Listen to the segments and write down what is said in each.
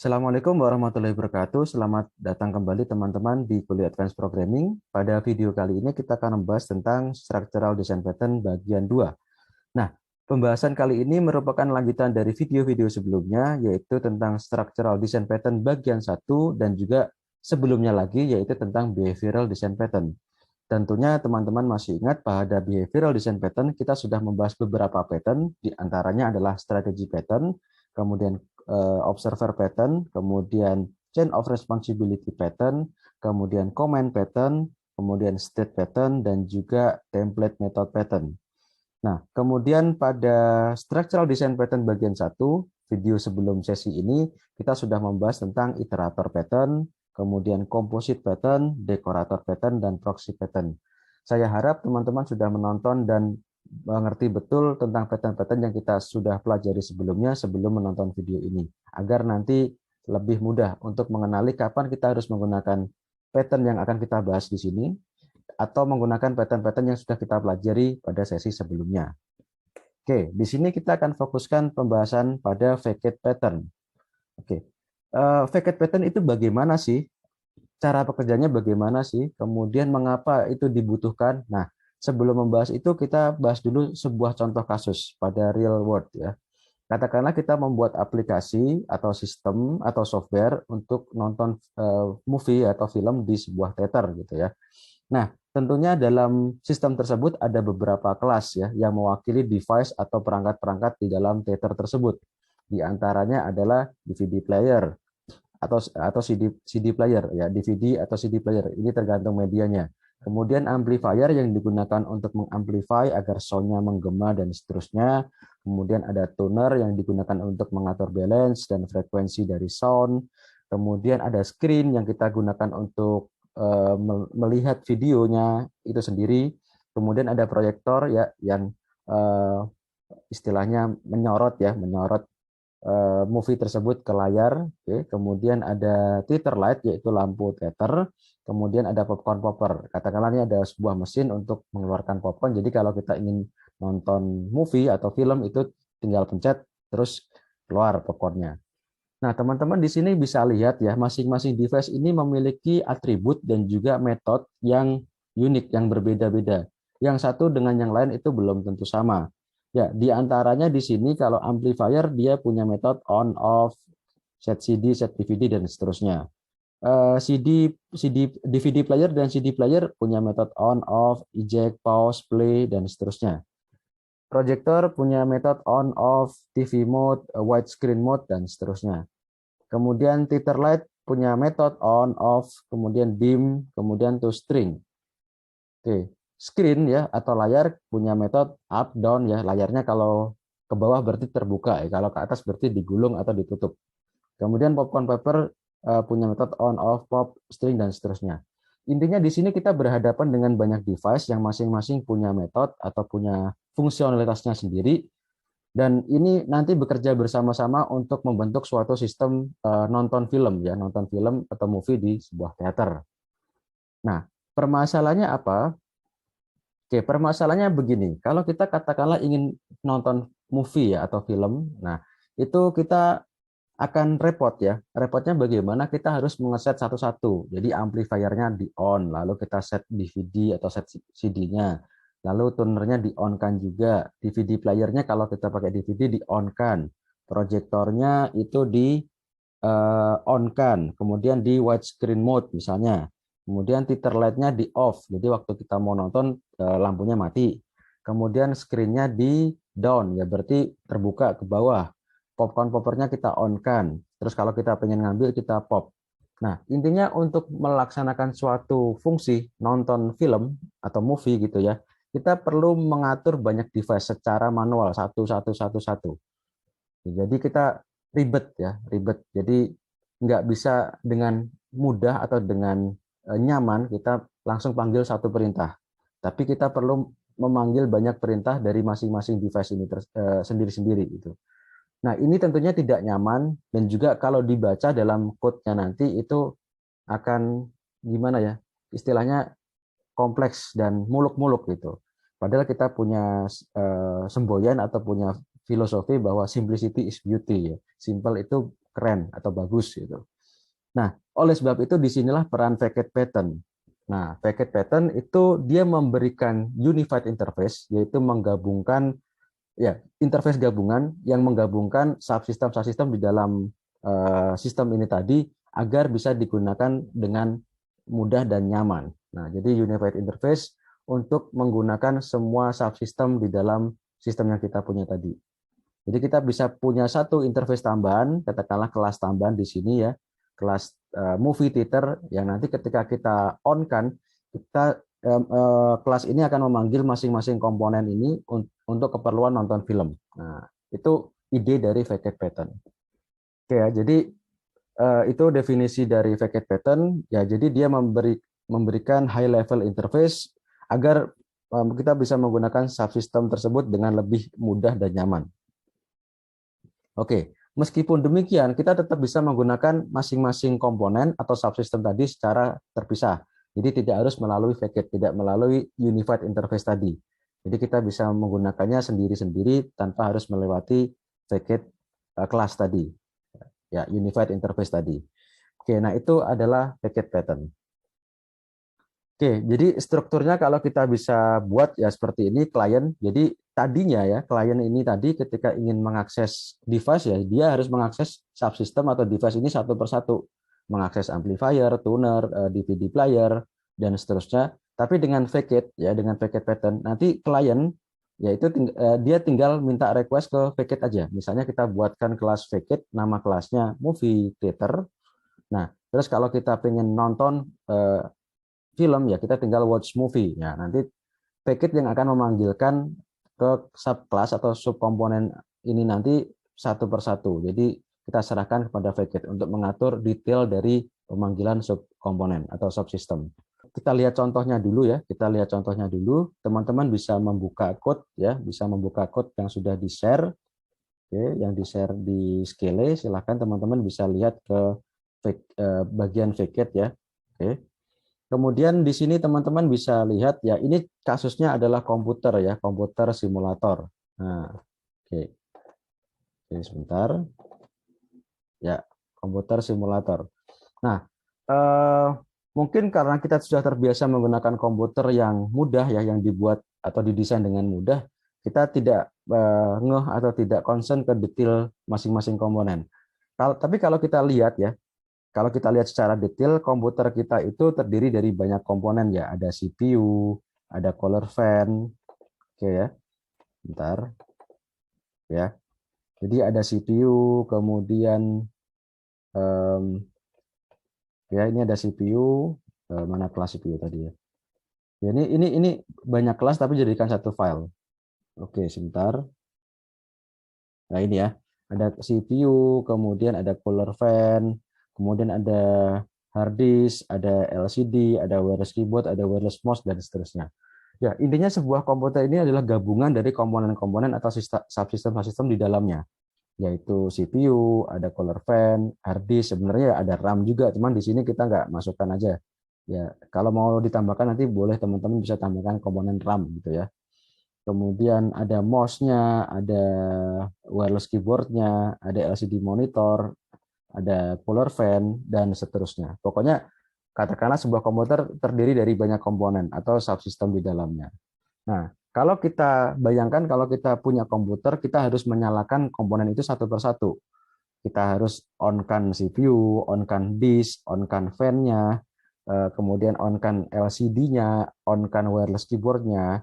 Assalamualaikum warahmatullahi wabarakatuh. Selamat datang kembali teman-teman di Kuliah Advanced Programming. Pada video kali ini kita akan membahas tentang Structural Design Pattern bagian 2. Nah, pembahasan kali ini merupakan lanjutan dari video-video sebelumnya, yaitu tentang Structural Design Pattern bagian 1 dan juga sebelumnya lagi, yaitu tentang Behavioral Design Pattern. Tentunya teman-teman masih ingat pada Behavioral Design Pattern kita sudah membahas beberapa pattern, di antaranya adalah Strategy Pattern, kemudian Observer Pattern, kemudian Chain of Responsibility Pattern, kemudian Command Pattern, kemudian State Pattern, dan juga Template Method Pattern. Nah, kemudian pada Structural Design Pattern bagian 1, video sebelum sesi ini, kita sudah membahas tentang Iterator Pattern, kemudian Composite Pattern, Decorator Pattern, dan Proxy Pattern. Saya harap teman-teman sudah menonton dan mengerti betul tentang pattern-pattern yang kita sudah pelajari sebelumnya sebelum menonton video ini, agar nanti lebih mudah untuk mengenali kapan kita harus menggunakan pattern yang akan kita bahas di sini, atau menggunakan pattern-pattern yang sudah kita pelajari pada sesi sebelumnya. Oke, di sini kita akan fokuskan pembahasan pada facade pattern. Oke, facade pattern itu bagaimana sih? Cara pekerjaannya bagaimana sih? Kemudian mengapa itu dibutuhkan? Nah, sebelum membahas itu kita bahas dulu sebuah contoh kasus pada real world ya. Katakanlah kita membuat aplikasi atau sistem atau software untuk nonton movie atau film di sebuah teater gitu ya. Nah, tentunya dalam sistem tersebut ada beberapa kelas ya yang mewakili device atau perangkat-perangkat di dalam teater tersebut. Di antaranya adalah DVD player atau CD player ya, DVD atau CD player. Ini tergantung medianya. Kemudian amplifier yang digunakan untuk mengamplify agar sound-nya menggema dan seterusnya. Kemudian ada tuner yang digunakan untuk mengatur balance dan frekuensi dari sound. Kemudian ada screen yang kita gunakan untuk melihat videonya itu sendiri. Kemudian ada proyektor ya yang istilahnya menyorot movie tersebut ke layar. Oke. Kemudian ada theater light yaitu lampu teater. Kemudian ada popcorn popper. Katakanlah ini ada sebuah mesin untuk mengeluarkan popcorn. Jadi kalau kita ingin nonton movie atau film itu tinggal pencet terus keluar popcornnya. Nah, teman-teman di sini bisa lihat ya, masing-masing device ini memiliki atribut dan juga metode yang unik, yang berbeda-beda. Yang satu dengan yang lain itu belum tentu sama. Ya, di antaranya di sini kalau amplifier dia punya metode on off, set CD, set DVD dan seterusnya. DVD player dan CD player punya metode on off, eject, pause, play dan seterusnya. Proyektor punya metode on off, TV mode, widescreen mode dan seterusnya. Kemudian tether light punya metode on off, kemudian dim, kemudian to string. Oke, screen ya atau layar punya metode up down ya. Layarnya kalau ke bawah berarti terbuka ya, kalau ke atas berarti digulung atau ditutup. Kemudian popcorn paper punya metode on off, pop, string dan seterusnya. Intinya di sini kita berhadapan dengan banyak device yang masing-masing punya metode atau punya fungsionalitasnya sendiri, dan ini nanti bekerja bersama-sama untuk membentuk suatu sistem nonton film ya, nonton film atau movie di sebuah teater. Nah, permasalahannya apa? Oke, permasalahannya begini. Kalau kita katakanlah ingin nonton movie ya atau film, nah itu kita akan repot ya. Repotnya bagaimana? Kita harus mengeset satu-satu. Jadi amplifiernya di on, lalu kita set DVD atau set CD-nya. Lalu tunernya di on-kan juga. DVD playernya kalau kita pakai DVD di on-kan. Proyektornya itu di on-kan. Kemudian di widescreen mode misalnya. Kemudian titer light-nya di off. Jadi waktu kita mau nonton lampunya mati. Kemudian screen-nya di down ya berarti terbuka ke bawah. Popcorn poppernya kita on-kan. Terus kalau kita pengen ngambil kita pop. Nah, intinya untuk melaksanakan suatu fungsi nonton film atau movie gitu ya, kita perlu mengatur banyak device secara manual satu satu satu satu. Jadi kita ribet ya, ribet. Jadi nggak bisa dengan mudah atau dengan nyaman kita langsung panggil satu perintah. Tapi kita perlu memanggil banyak perintah dari masing-masing device ini sendiri-sendiri gitu. Nah, ini tentunya tidak nyaman dan juga kalau dibaca dalam code-nya nanti itu akan gimana ya? Istilahnya kompleks dan muluk-muluk gitu. Padahal kita punya semboyan atau punya filosofi bahwa simplicity is beauty ya. Simple itu keren atau bagus gitu. Nah, oleh sebab itu disinilah peran Facade Pattern. Nah, Facade Pattern itu dia memberikan unified interface, yaitu menggabungkan ya interface gabungan yang menggabungkan subsistem di dalam sistem ini tadi agar bisa digunakan dengan mudah dan nyaman. Nah, jadi unified interface untuk menggunakan semua subsistem di dalam sistem yang kita punya tadi. Jadi kita bisa punya satu interface tambahan, katakanlah kelas tambahan di sini ya, kelas movie theater yang nanti ketika kita on kan, kita kelas ini akan memanggil masing-masing komponen ini untuk keperluan nonton film. Nah, itu ide dari Facade Pattern. Oke ya, jadi itu definisi dari Facade Pattern. Ya, jadi dia memberikan high level interface agar kita bisa menggunakan subsistem tersebut dengan lebih mudah dan nyaman. Oke, meskipun demikian, kita tetap bisa menggunakan masing-masing komponen atau subsistem tadi secara terpisah. Jadi tidak harus melalui Facade, tidak melalui unified interface tadi. Jadi kita bisa menggunakannya sendiri-sendiri tanpa harus melewati Facade kelas tadi. Ya, unified interface tadi. Oke, nah itu adalah Facade Pattern. Oke, jadi strukturnya kalau kita bisa buat ya seperti ini klien. Jadi tadinya ya klien ini tadi ketika ingin mengakses device ya dia harus mengakses subsystem atau device ini satu persatu, mengakses amplifier, tuner, DVD player dan seterusnya. Tapi dengan Facade ya dengan Facade Pattern nanti klien yaitu dia tinggal minta request ke Facade aja. Misalnya kita buatkan kelas Facade, nama kelasnya movie theater. Nah, terus kalau kita pengen nonton film ya kita tinggal watch movie ya nanti Facade yang akan memanggilkan ke subclass atau subkomponen ini nanti satu persatu. Jadi kita serahkan kepada Facade untuk mengatur detail dari pemanggilan subkomponen atau subsystem. Kita lihat contohnya dulu ya. Kita lihat contohnya dulu. Teman-teman bisa membuka code ya, bisa membuka code yang sudah di-share. Oke, yang di-share di Scale. Silahkan teman-teman bisa lihat ke bagian Facade ya. Oke. Kemudian di sini teman-teman bisa lihat ya ini kasusnya adalah komputer ya, komputer simulator. Nah, oke. Oke, sebentar. Ya, komputer simulator. Nah, mungkin karena kita sudah terbiasa menggunakan komputer yang mudah ya, yang dibuat atau didesain dengan mudah, kita tidak ngeh atau tidak concern ke detail masing-masing komponen. Tapi kalau kita lihat ya, kalau kita lihat secara detail, komputer kita itu terdiri dari banyak komponen ya. Ada CPU, ada color fan, oke ya. Bentar, ya. Jadi ada CPU, kemudian ya ini ada CPU, mana kelas CPU tadi ya. Ya, ini banyak kelas tapi jadikan satu file. Oke, sebentar. Nah ini ya, ada CPU, kemudian ada color fan, kemudian ada hard disk, ada LCD, ada wireless keyboard, ada wireless mouse, dan seterusnya. Ya, intinya sebuah komputer ini adalah gabungan dari komponen-komponen atau subsistem-subsistem di dalamnya, yaitu CPU, ada color fan, hard disk, sebenarnya ada RAM juga, cuman di sini kita nggak masukkan aja. Ya, kalau mau ditambahkan nanti boleh teman-teman bisa tambahkan komponen RAM gitu ya. Kemudian ada mouse-nya, ada wireless keyboard-nya, ada LCD monitor, ada color fan, dan seterusnya. Pokoknya katakanlah sebuah komputer terdiri dari banyak komponen atau subsistem di dalamnya. Nah, kalau kita bayangkan kalau kita punya komputer, kita harus menyalakan komponen itu satu persatu. Kita harus on-kan CPU, on-kan disk, on-kan fan-nya, kemudian on-kan LCD-nya, on-kan wireless keyboard-nya,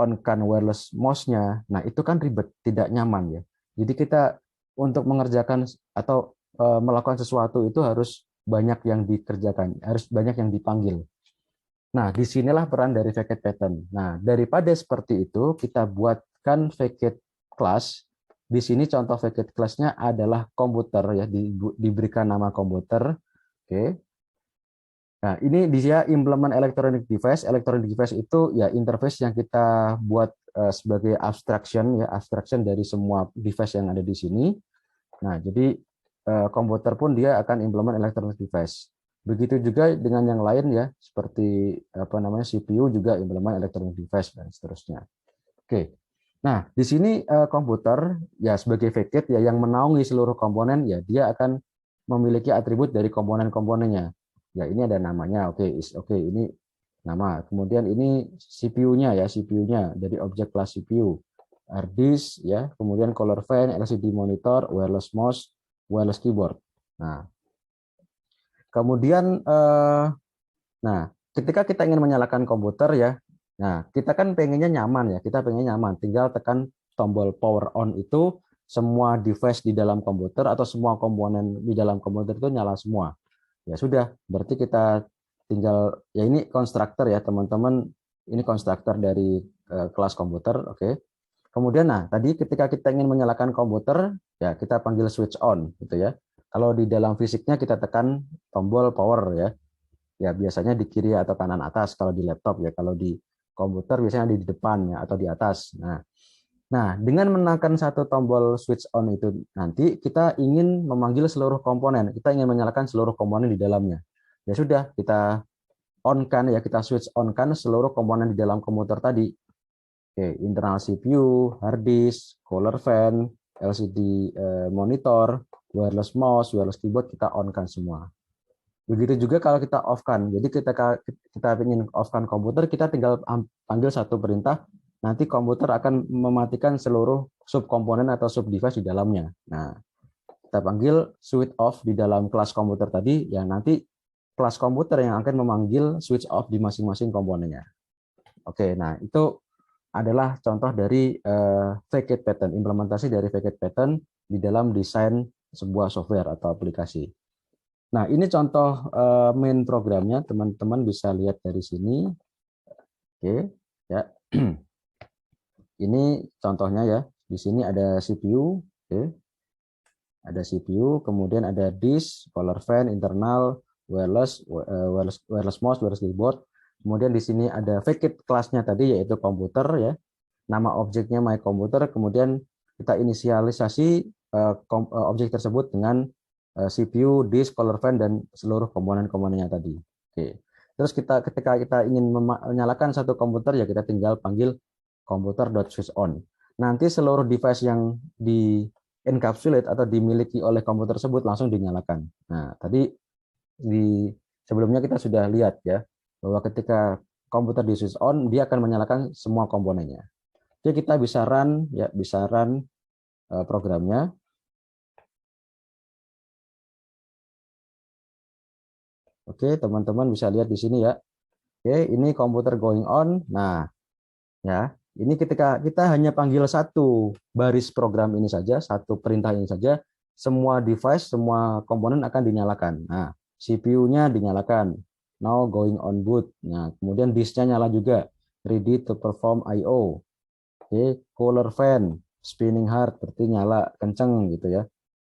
on-kan wireless mouse-nya. Nah, itu kan ribet, tidak nyaman ya. Jadi kita untuk mengerjakan atau melakukan sesuatu itu harus banyak yang dikerjakan, harus banyak yang dipanggil. Nah, disinilah peran dari Facade Pattern. Nah, daripada seperti itu, kita buatkan Facade class. Di sini contoh Facade class-nya adalah komputer ya, diberikan nama komputer. Oke. Nah, ini dia implement electronic device. Electronic device itu ya interface yang kita buat sebagai abstraction ya, abstraction dari semua device yang ada di sini. Nah, jadi komputer pun dia akan implement electronic device. Begitu juga dengan yang lain ya, seperti apa namanya CPU juga implement electronic device dan seterusnya. Oke. Nah, di sini komputer ya sebagai Facade ya yang menaungi seluruh komponen ya dia akan memiliki atribut dari komponen-komponennya. Ya, ini ada namanya. Oke, ini nama. Kemudian ini CPU-nya ya, CPU-nya dari objek kelas CPU. Hard disk ya, kemudian color fan, LCD monitor, wireless mouse, wireless keyboard. Nah, kemudian nah, ketika kita ingin menyalakan komputer ya, nah kita kan pengennya nyaman ya, kita pengen nyaman, tinggal tekan tombol power on itu, semua device di dalam komputer atau semua komponen di dalam komputer itu nyala semua. Ya sudah, berarti kita tinggal, ya ini konstruktor ya teman-teman, ini konstruktor dari kelas komputer, oke. Kemudian nah tadi ketika kita ingin menyalakan komputer, ya kita panggil switch on gitu ya. Kalau di dalam fisiknya kita tekan tombol power ya. Ya biasanya di kiri atau kanan atas kalau di laptop ya. Kalau di komputer biasanya di depan ya atau di atas. Nah, dengan menekan satu tombol switch on itu nanti kita ingin memanggil seluruh komponen, kita ingin menyalakan seluruh komponen di dalamnya. Ya sudah, kita on kan ya, kita switch on kan seluruh komponen di dalam komputer tadi. Oke, internal CPU, hard disk, color fan, LCD monitor, wireless mouse, wireless keyboard kita on kan semua. Begitu juga kalau kita off kan. Jadi kita ingin off kan komputer, kita tinggal panggil satu perintah, nanti komputer akan mematikan seluruh subkomponen atau sub device di dalamnya. Nah, kita panggil switch off di dalam kelas komputer tadi, ya nanti kelas komputer yang akan memanggil switch off di masing-masing komponennya. Oke, nah itu adalah contoh dari facade pattern, implementasi dari facade pattern di dalam desain sebuah software atau aplikasi. Nah, ini contoh main programnya, teman-teman bisa lihat dari sini. Oke, ya. Ini contohnya ya. Di sini ada CPU, oke. Ada CPU, kemudian ada disk, color fan, internal, wireless mouse, wireless keyboard. Kemudian di sini ada facade kelasnya tadi yaitu komputer ya. Nama objeknya my computer, kemudian kita inisialisasi objek tersebut dengan CPU, disk, color fan, dan seluruh komponen-komponennya tadi. Oke. Terus ketika kita ingin menyalakan satu komputer, ya kita tinggal panggil komputer.switchOn. Nanti seluruh device yang di encapsulate atau dimiliki oleh komputer tersebut langsung dinyalakan. Nah, tadi sebelumnya kita sudah lihat ya, bahwa ketika komputer di switch on, dia akan menyalakan semua komponennya. Jadi kita bisa run programnya. Oke, teman-teman bisa lihat di sini ya. Oke, ini komputer going on. Nah, ya, ini ketika kita hanya panggil satu baris program ini saja, satu perintah ini saja, semua device, semua komponen akan dinyalakan. Nah, CPU-nya dinyalakan. Now going on boot. Nah, kemudian disk-nya nyala juga. Ready to perform I/O. Oke, color fan, spinning hard, berarti nyala kenceng gitu ya.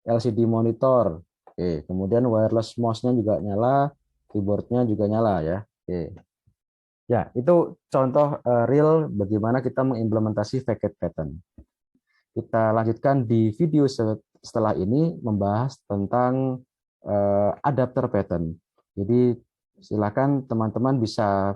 LCD monitor. Oke, kemudian wireless mouse-nya juga nyala, keyboard-nya juga nyala ya. Oke. Ya, itu contoh real bagaimana kita mengimplementasi facade pattern. Kita lanjutkan di video setelah ini membahas tentang adapter pattern. Jadi silakan teman-teman bisa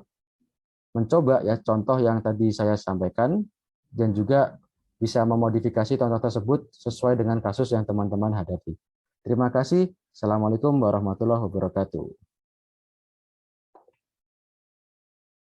mencoba ya contoh yang tadi saya sampaikan dan juga bisa memodifikasi contoh tersebut sesuai dengan kasus yang teman-teman hadapi. Terima kasih. Assalamualaikum warahmatullahi wabarakatuh.